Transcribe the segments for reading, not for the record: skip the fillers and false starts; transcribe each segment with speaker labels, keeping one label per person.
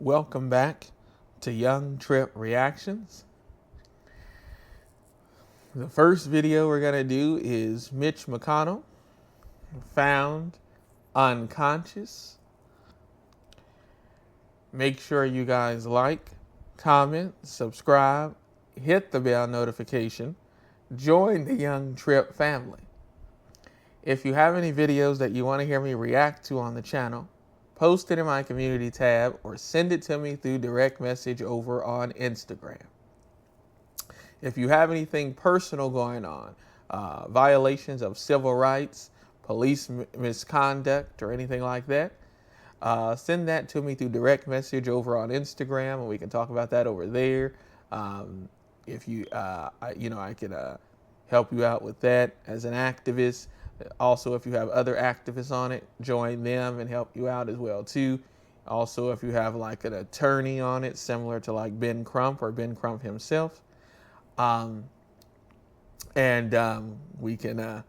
Speaker 1: Welcome back to Young Tripp Reactions. The first video we're going to do is Mitch McConnell found unconscious. Make sure you guys like, comment, subscribe, hit the bell notification, join the Young Tripp family. If you have any videos that you want to hear me react to on the channel, post it in my community tab or send it to me through direct message over on Instagram. If you have anything personal going on, violations of civil rights, police misconduct, or anything like that, send that to me through direct message over on Instagram, and we can talk about that over there. If you, I can help you out with that as an activist. Also, if you have other activists on it, join them and help you out as well too. Also, if you have like an attorney on it, similar to like Ben Crump or Ben Crump himself, we can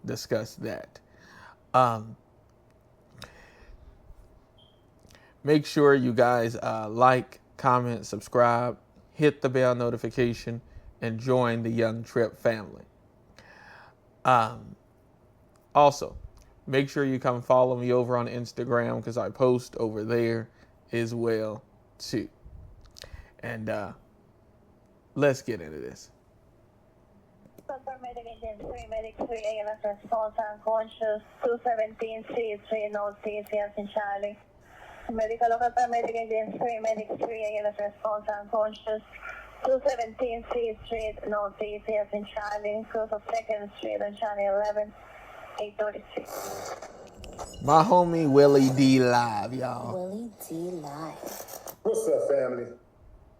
Speaker 1: discuss that. Make sure you guys like, comment, subscribe, hit the bell notification, and join the Young Tripp family. Also, make sure you come follow me over on Instagram because I post over there as well too. And let's get into this.
Speaker 2: Medic 3 ALS response unconscious, 217 C3 no CCS in Charlie. Medical local paramedic against 3 Medic 3 ALS response unconscious, 217 C3 no CCS in Charlie, close of 2nd Street on Charlie 11. 8:33.
Speaker 1: My homie Willie D live, y'all.
Speaker 3: Willie D live.
Speaker 4: What's up, family?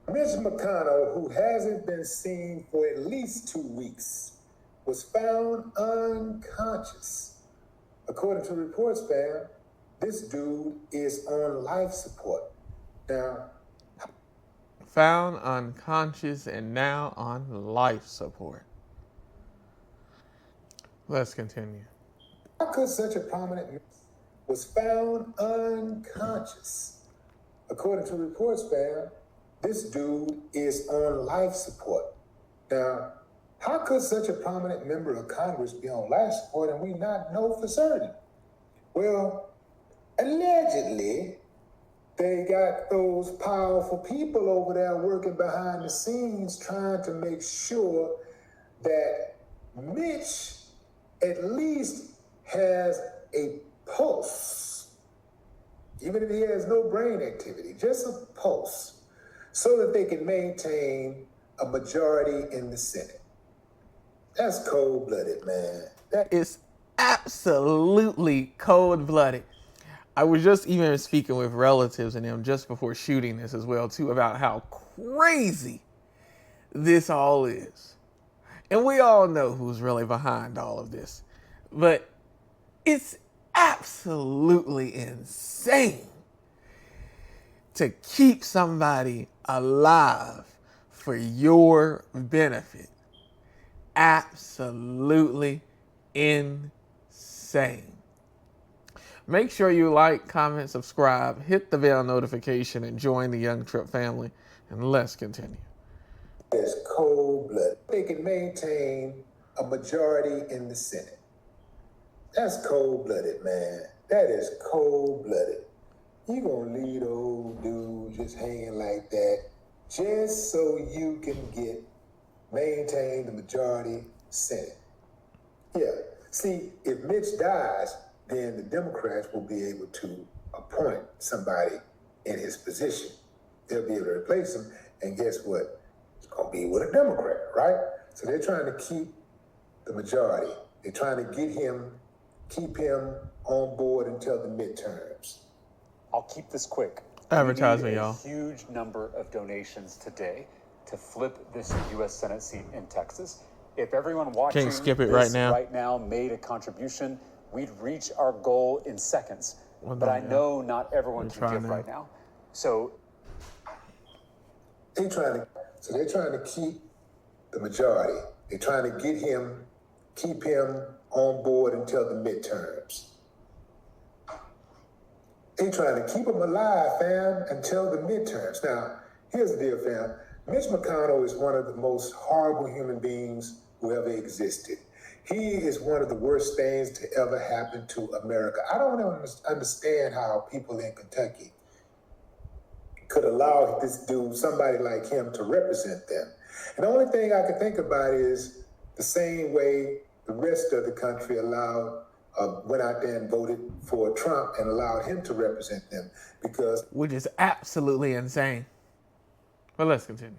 Speaker 4: Mitch McConnell, who hasn't been seen for at least 2 weeks, was found unconscious. According to reports, fam, this dude is on life support. Now,
Speaker 1: found unconscious and now on life support. Let's continue.
Speaker 4: how could such a prominent man was found unconscious? According to reports, fam, this dude is on life support. Now, how could such a prominent member of Congress be on life support and we not know for certain? Well, allegedly, they got those powerful people over there working behind the scenes trying to make sure that Mitch at least has a pulse, even if he has no brain activity, just a pulse, so that they can maintain a majority in the Senate. That's cold-blooded, man.
Speaker 1: That is absolutely cold-blooded. I was just even speaking with relatives and them just before shooting this as well too about how crazy this all is. And we all know who's really behind all of this. But it's absolutely insane to keep somebody alive for your benefit. Absolutely insane. Make sure you like, comment, subscribe, hit the bell notification, and join the Young Tripp family. And let's continue.
Speaker 4: It's cold-blooded. They can maintain a majority in the Senate. That's cold-blooded, man. That is cold-blooded. You gonna leave the old dude just hanging like that just so you can maintain the majority Senate. Yeah. See, if Mitch dies, then the Democrats will be able to appoint somebody in his position. They'll be able to replace him, and guess what? It's gonna be with a Democrat, right? So they're trying to keep the majority. They're trying to keep him on board until the midterms.
Speaker 5: I'll keep this quick.
Speaker 1: Advertisement,
Speaker 5: we need
Speaker 1: y'all.
Speaker 5: a huge number of donations today to flip this U.S. Senate seat in Texas. If everyone watching
Speaker 1: Can't skip it
Speaker 5: this
Speaker 1: right now.
Speaker 5: made a contribution, we'd reach our goal in seconds.
Speaker 1: Well,
Speaker 5: but
Speaker 1: no,
Speaker 5: I know not everyone
Speaker 1: We're
Speaker 5: can give
Speaker 1: trying
Speaker 5: right now. So
Speaker 4: They're trying to keep the majority. They're trying to keep him on board until the midterms. They trying to keep them alive, fam, until the midterms. Now, here's the deal, fam. Mitch McConnell is one of the most horrible human beings who ever existed. He is one of the worst things to ever happen to America. I don't understand how people in Kentucky could allow this dude, somebody like him, to represent them. And the only thing I can think about is the same way the rest of the country went out there and voted for Trump and allowed him to represent them, because
Speaker 1: Which is absolutely insane. But let's continue.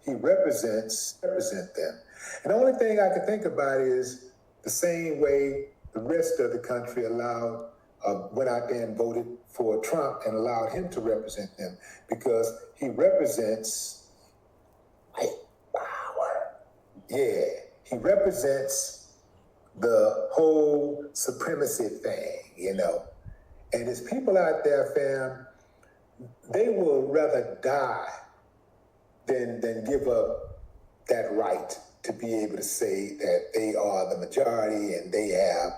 Speaker 4: he represent them. And the only thing I can think about is the same way the rest of the country went out there and voted for Trump and allowed him to represent them, because he represents white power. Yeah, he represents the whole supremacy thing, you know. And there's people out there, fam, they will rather die than give up that right to be able to say that they are the majority and they have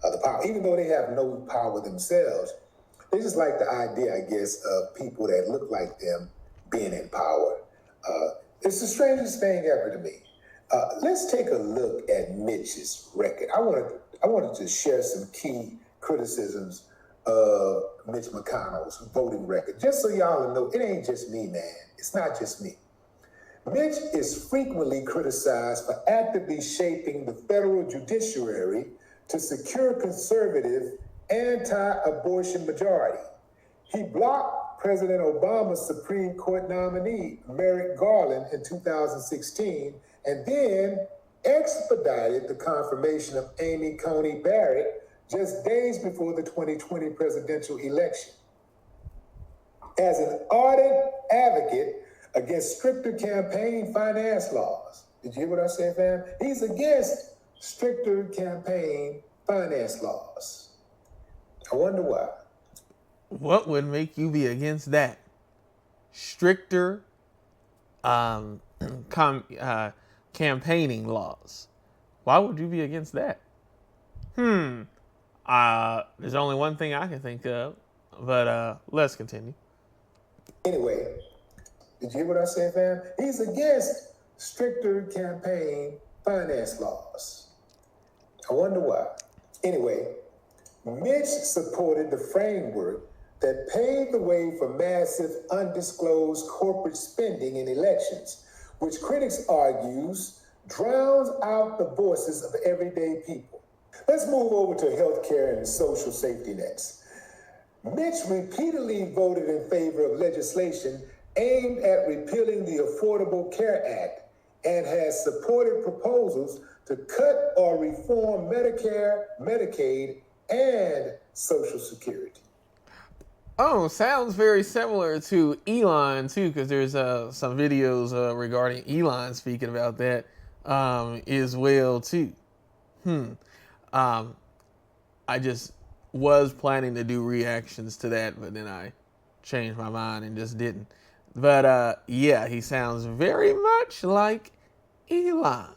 Speaker 4: the power, even though they have no power themselves. They just like the idea, I guess, of people that look like them being in power. It's the strangest thing ever to me. Let's take a look at Mitch's record. I wanted to share some key criticisms of Mitch McConnell's voting record, just so y'all know it ain't just me, man. It's not just me. Mitch is frequently criticized for actively shaping the federal judiciary to secure conservative anti-abortion majority. He blocked President Obama's Supreme Court nominee, Merrick Garland, in 2016, and then expedited the confirmation of Amy Coney Barrett just days before the 2020 presidential election. As an ardent advocate against stricter campaign finance laws. Did you hear what I said, fam? He's against stricter campaign finance laws. I wonder why.
Speaker 1: What would make you be against that? Stricter campaigning laws. Why would you be against that? There's only one thing I can think of, but let's continue.
Speaker 4: Anyway, did you hear what I said, fam? He's against stricter campaign finance laws. I wonder why. Anyway, Mitch supported the framework that paved the way for massive undisclosed corporate spending in elections, which critics argues drowns out the voices of everyday people. Let's move over to healthcare and social safety nets. Mitch repeatedly voted in favor of legislation aimed at repealing the Affordable Care Act and has supported proposals to cut or reform Medicare, Medicaid, and Social Security.
Speaker 1: Oh, sounds very similar to Elon too, because there's some videos regarding Elon speaking about that as well too. I just was planning to do reactions to that, but then I changed my mind and just didn't. But yeah, he sounds very much like Elon.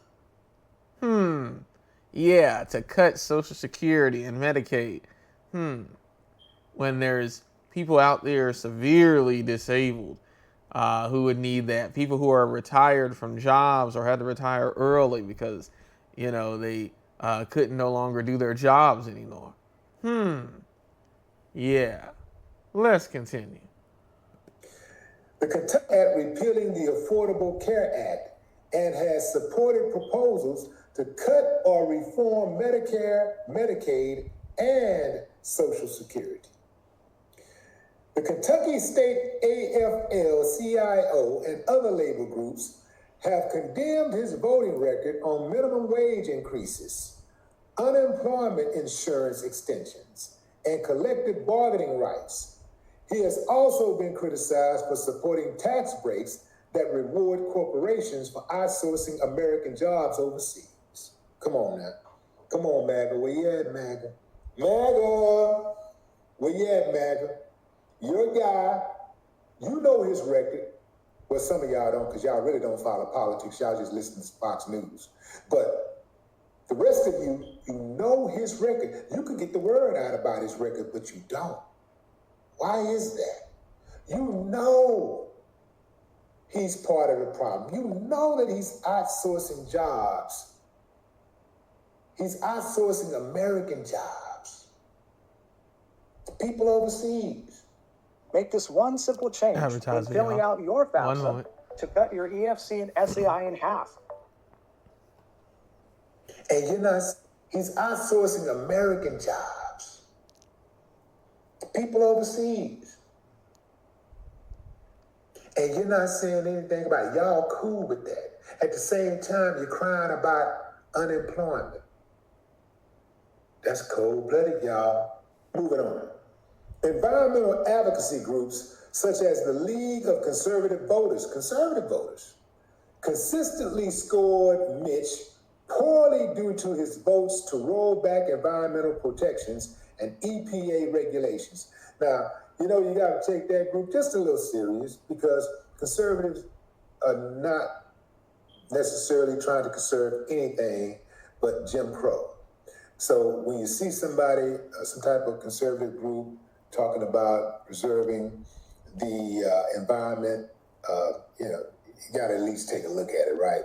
Speaker 1: Yeah, to cut Social Security and Medicaid. When there's people out there severely disabled who would need that. People who are retired from jobs or had to retire early because, you know, they couldn't no longer do their jobs anymore. Yeah. Let's continue.
Speaker 4: The Kentucky at repealing the Affordable Care Act and has supported proposals to cut or reform Medicare, Medicaid, and Social Security. The Kentucky State AFL-CIO and other labor groups have condemned his voting record on minimum wage increases, unemployment insurance extensions, and collective bargaining rights. He has also been criticized for supporting tax breaks that reward corporations for outsourcing American jobs overseas. Come on now. Come on, MAGA. Where you at, MAGA? MAGA! Where you at, MAGA? Your guy, you know his record. Well, some of y'all don't, because y'all really don't follow politics. Y'all just listen to Fox News. But The rest of you, you know his record. You can get the word out about his record, but you don't. Why is that? You know he's part of the problem. You know that he's outsourcing jobs. He's outsourcing American jobs to people overseas.
Speaker 5: Make this one simple change when filling out your FAFSA to cut your EFC and SAI in half.
Speaker 4: And he's outsourcing American jobs to people overseas. And you're not saying anything about it. Y'all cool with that. At the same time, you're crying about unemployment. That's cold-blooded, y'all. Moving on. Environmental advocacy groups such as the League of Conservative Voters, consistently scored Mitch poorly due to his votes to roll back environmental protections and EPA regulations. Now, you got to take that group just a little serious because conservatives are not necessarily trying to conserve anything but Jim Crow. So when you see somebody, some type of conservative group talking about preserving the environment, you got to at least take a look at it, right?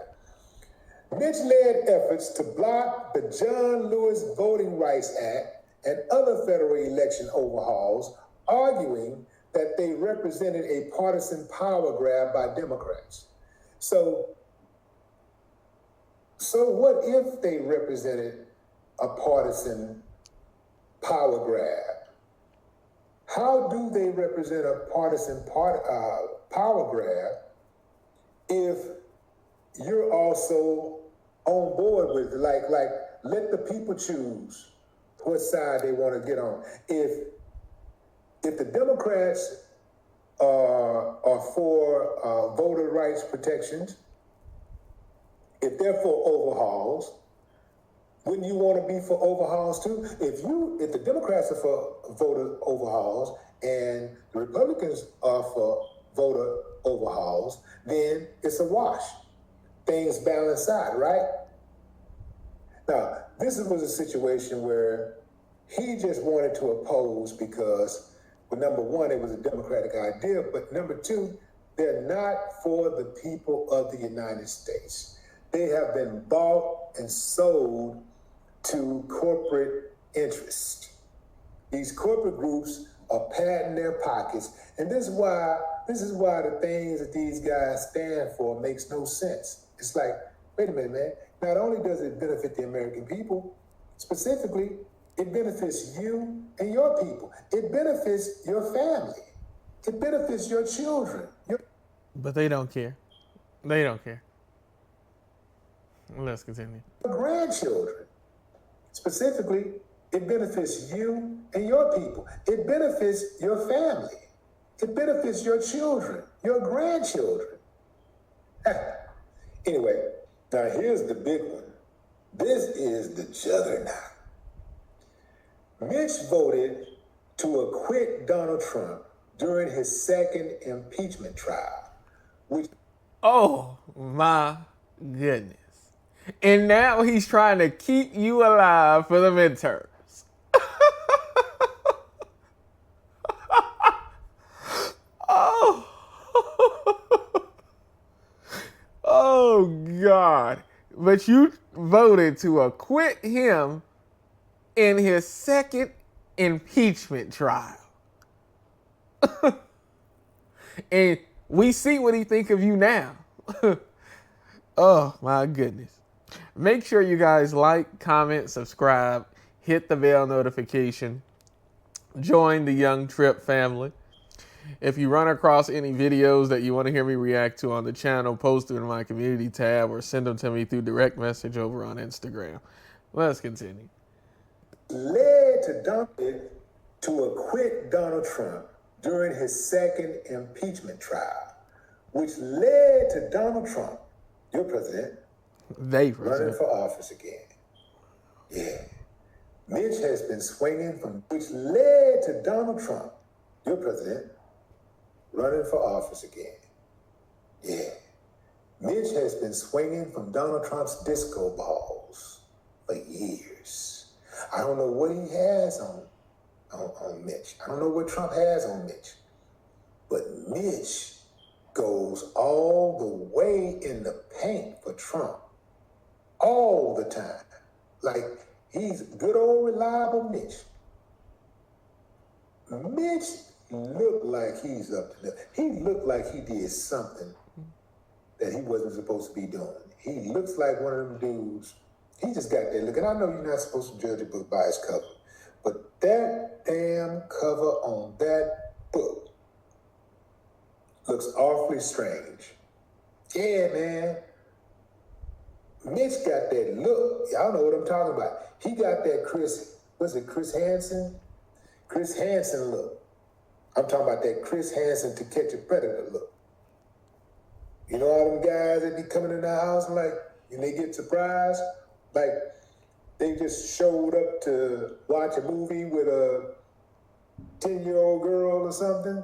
Speaker 4: Mitch led efforts to block the John Lewis Voting Rights Act and other federal election overhauls, arguing that they represented a partisan power grab by Democrats. So what if they represented a partisan power grab? How do they represent a partisan power grab if you're also on board with it? Like let the people choose what side they want to get on. If the Democrats are for voter rights protections, if they're for overhauls, wouldn't you want to be for overhauls too? If the Democrats are for voter overhauls and the Republicans are for voter overhauls, then it's a wash. Things balance out, right? Now, this was a situation where he just wanted to oppose because, well, number one, it was a Democratic idea, but number two, they're not for the people of the United States. They have been bought and sold to corporate interest. These corporate groups are padding their pockets, and this is why the things that these guys stand for makes no sense. It's like, wait a minute, man. Not only does it benefit the American people, specifically, it benefits you and your people. It benefits your family. It benefits your children.
Speaker 1: But they don't care. They don't care. Let's continue.
Speaker 4: Your grandchildren. Specifically, it benefits you and your people. It benefits your family. It benefits your children, your grandchildren. Anyway, now here's the big one. This is the juggernaut. Mitch voted to acquit Donald Trump during his second impeachment trial, which...
Speaker 1: Oh, my goodness. And now he's trying to keep you alive for the midterms. Oh, God. But you voted to acquit him in his second impeachment trial. And we see what he think of you now. Oh, my goodness. Make sure you guys like, comment, subscribe, hit the bell notification, join the Young Tripp family. If you run across any videos that you want to hear me react to on the channel, post them in my community tab or send them to me through direct message over on Instagram. Let's continue.
Speaker 4: Led to acquit Donald Trump during his second impeachment trial, which led to Donald Trump, your president, running for office again. Yeah. Mitch has been swinging which led to Donald Trump, your president, running for office again. Yeah. Mitch has been swinging from Donald Trump's disco balls for years. I don't know what he has on Mitch. I don't know what Trump has on Mitch. But Mitch goes all the way in the paint for Trump all the time. Like, he's good old reliable Mitch. Mitch looked like he's up to that. He looked like he did something that he wasn't supposed to be doing. He looks like one of them dudes. He just got that look. And I know you're not supposed to judge a book by its cover, but that damn cover on that book looks awfully strange. Yeah, man. Mitch got that look. Y'all know what I'm talking about. He got that Chris Hansen? Chris Hansen look. I'm talking about that Chris Hansen To Catch a Predator look. You know all them guys that be coming in the house and and they get surprised? Like, they just showed up to watch a movie with a 10-year-old girl or something?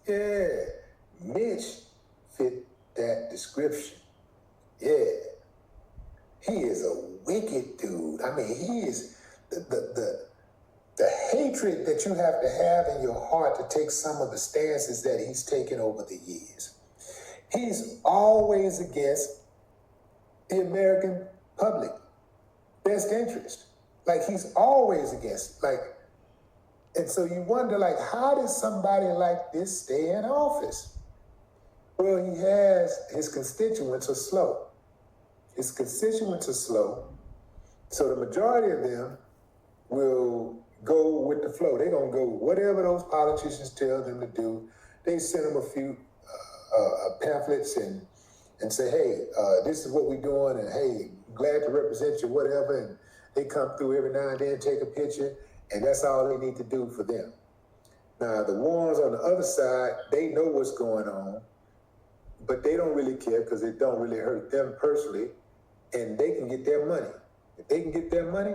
Speaker 4: Yeah. Mitch fit that description. Yeah. He is a wicked dude. I mean, he is the hatred that you have to have in your heart to take some of the stances that he's taken over the years. He's always against the American public best interest. Like, he's always against, and so you wonder, how does somebody like this stay in office? Well, his constituents are slow. His constituents are slow, so the majority of them will go with the flow. They're going to go whatever those politicians tell them to do. They send them a few pamphlets and say, hey, this is what we're doing, and hey, glad to represent you, whatever, and they come through every now and then, take a picture, and that's all they need to do for them. Now, the ones on the other side, they know what's going on, but they don't really care because it don't really hurt them personally, and they can get their money. If they can get their money,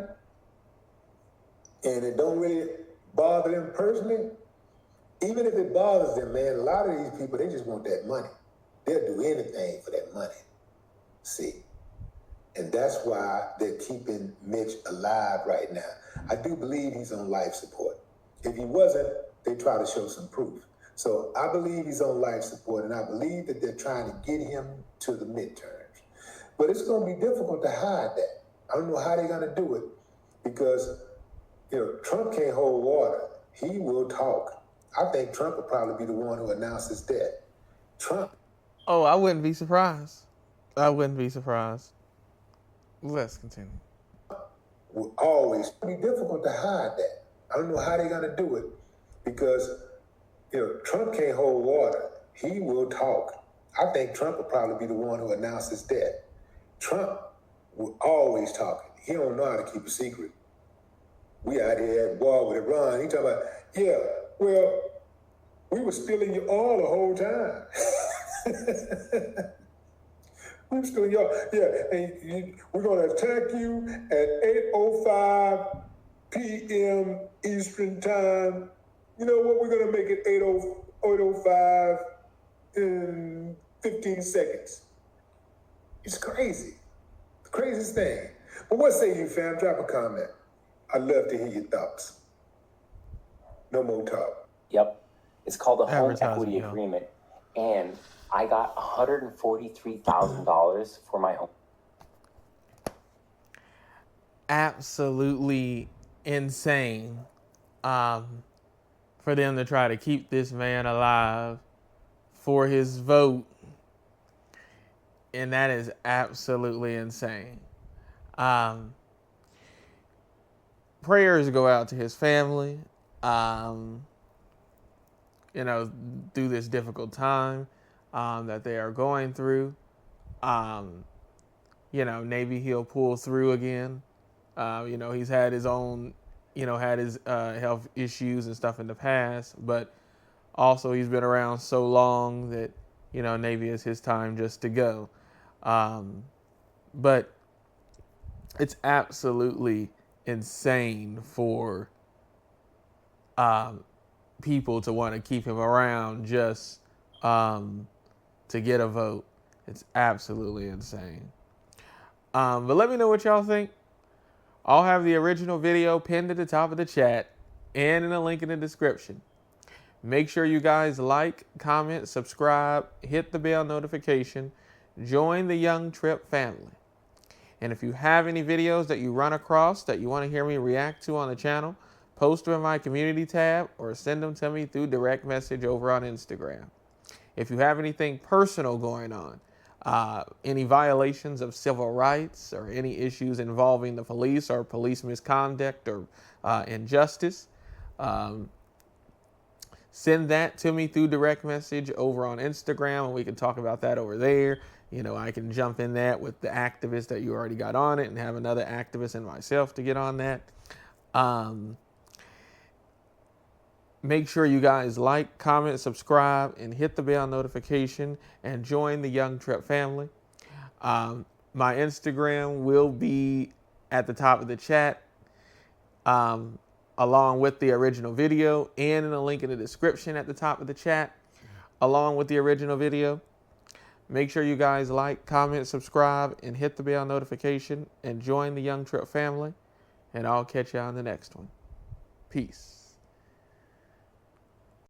Speaker 4: and it don't really bother them personally, even if it bothers them, man, a lot of these people, they just want that money. They'll do anything for that money. See? And that's why they're keeping Mitch alive right now. I do believe he's on life support. If he wasn't, they try to show some proof. So I believe he's on life support, and I believe that they're trying to get him to the midterms. But it's going to be difficult to hide that. I don't know how they're going to do it because, Trump can't hold water. He will talk. I think Trump will probably be the one who announces death. Trump.
Speaker 1: Oh, I wouldn't be surprised. I wouldn't be surprised. Let's continue.
Speaker 4: Will always be difficult to hide that. I don't know how they're going to do it because, Trump can't hold water. He will talk. I think Trump will probably be the one who announces death. Trump will always talking. He don't know how to keep a secret. We out here at war with Iran. He talking about, yeah, well, we were stealing your oil the whole time. We were stealing your, and we're going to attack you at 8:05 p.m. Eastern time. You know what? We're going to make it 8:05 in 15 seconds. It's crazy. The craziest thing. But what say you, fam? Drop a comment. I'd love to hear your thoughts. No more talk.
Speaker 3: Yep. It's called a home
Speaker 1: Advertising,
Speaker 3: equity
Speaker 1: yeah.
Speaker 3: agreement. And I got $143,000 for my home.
Speaker 1: Absolutely insane for them to try to keep this man alive for his vote. And that is absolutely insane. Prayers go out to his family, through this difficult time that they are going through. Maybe he'll pull through again. He's had his own, health issues and stuff in the past, but also he's been around so long that, maybe it's his time just to go. But it's absolutely insane for people to want to keep him around just to get a vote. It's absolutely insane. But let me know what y'all think. I'll have the original video pinned at the top of the chat and in a link in the description. Make sure you guys like, comment, subscribe, hit the bell notification, join the Young Tripp family. And if you have any videos that you run across that you want to hear me react to on the channel, post them in my community tab or send them to me through direct message over on Instagram. If you have anything personal going on, any violations of civil rights or any issues involving the police or police misconduct or injustice, send that to me through direct message over on Instagram, and we can talk about that over there. You know, I can jump in that with the activist that you already got on it and have another activist and myself to get on that. Make sure you guys like, comment, subscribe, and hit the bell notification and join the Young Tripp family. My Instagram will be at the top of the chat, along with the original video, and in a link in the description at the top of the chat, along with the original video. Make sure you guys like, comment, subscribe, and hit the bell notification and join the Young Tripp family. And I'll catch you on the next one. Peace.